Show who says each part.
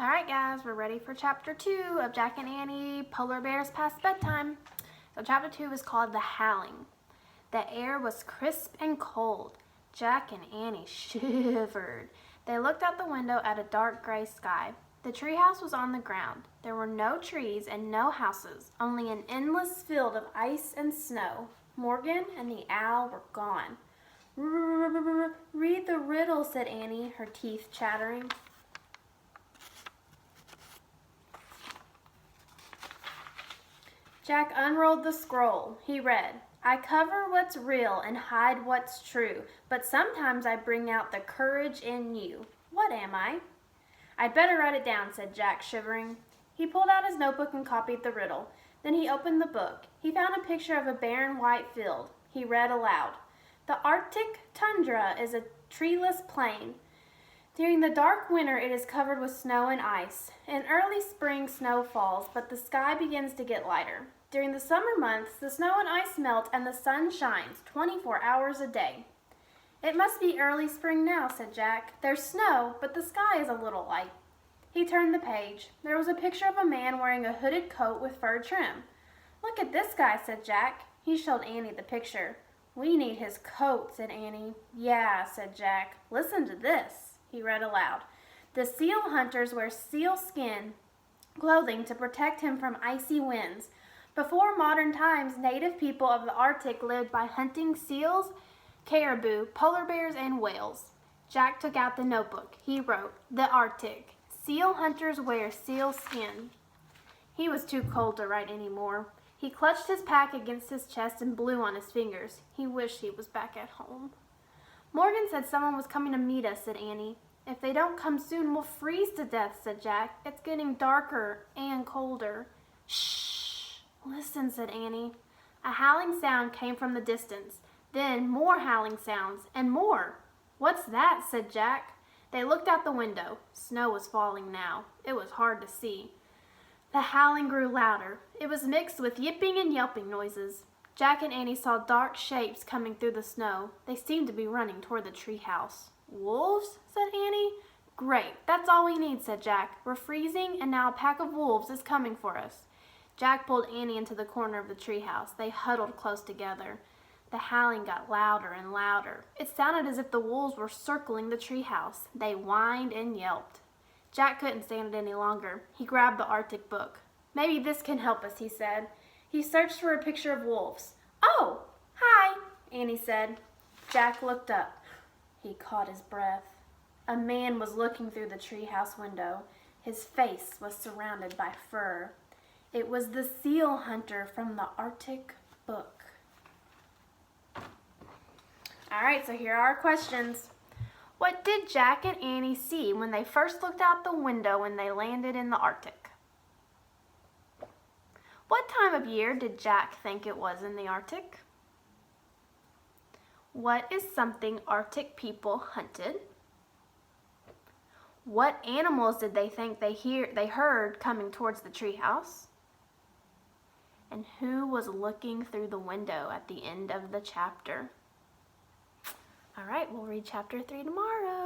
Speaker 1: All right, guys, we're ready for chapter 2 of Jack and Annie, Polar Bears Past Bedtime. So chapter 2 is called The Howling. The air was crisp and cold. Jack and Annie shivered. They looked out the window at a dark gray sky. The treehouse was on the ground. There were no trees and no houses, only an endless field of ice and snow. Morgan and the owl were gone. Read the riddle, said Annie, her teeth chattering. Jack unrolled the scroll. He read, I cover what's real and hide what's true, but sometimes I bring out the courage in you. What am I? I'd better write it down, said Jack, shivering. He pulled out his notebook and copied the riddle. Then he opened the book. He found a picture of a barren white field. He read aloud, The Arctic tundra is a treeless plain. During the dark winter, it is covered with snow and ice. In early spring, snow falls, but the sky begins to get lighter. During the summer months, the snow and ice melt and the sun shines 24 hours a day. It must be early spring now, said Jack. There's snow, but the sky is a little light. He turned the page. There was a picture of a man wearing a hooded coat with fur trim. Look at this guy, said Jack. He showed Annie the picture. We need his coat, said Annie. Yeah, said Jack. Listen to this. He read aloud. The seal hunters wear seal skin clothing to protect him from icy winds. Before modern times, native people of the Arctic lived by hunting seals, caribou, polar bears, and whales. Jack took out the notebook. He wrote, The Arctic. Seal hunters wear seal skin. He was too cold to write any more. He clutched his pack against his chest and blew on his fingers. He wished he was back at home. Morgan said someone was coming to meet us, said Annie. If they don't come soon, we'll freeze to death, said Jack. It's getting darker and colder. Shh! Listen, said Annie. A howling sound came from the distance. Then more howling sounds, and more. What's that? Said Jack. They looked out the window. Snow was falling now. It was hard to see. The howling grew louder. It was mixed with yipping and yelping noises. Jack and Annie saw dark shapes coming through the snow. They seemed to be running toward the treehouse. Wolves? Said Annie. Great, that's all we need, said Jack. We're freezing, and now a pack of wolves is coming for us. Jack pulled Annie into the corner of the treehouse. They huddled close together. The howling got louder and louder. It sounded as if the wolves were circling the treehouse. They whined and yelped. Jack couldn't stand it any longer. He grabbed the Arctic book. Maybe this can help us, he said. He searched for a picture of wolves. Oh, hi, Annie said. Jack looked up. He caught his breath. A man was looking through the treehouse window. His face was surrounded by fur. It was the seal hunter from the Arctic book. All right, so here are our questions. What did Jack and Annie see when they first looked out the window when they landed in the Arctic? What time of year did Jack think it was in the Arctic? What is something Arctic people hunted? What animals did they think they heard coming towards the treehouse? And who was looking through the window at the end of the chapter? All right, we'll read chapter 3 tomorrow.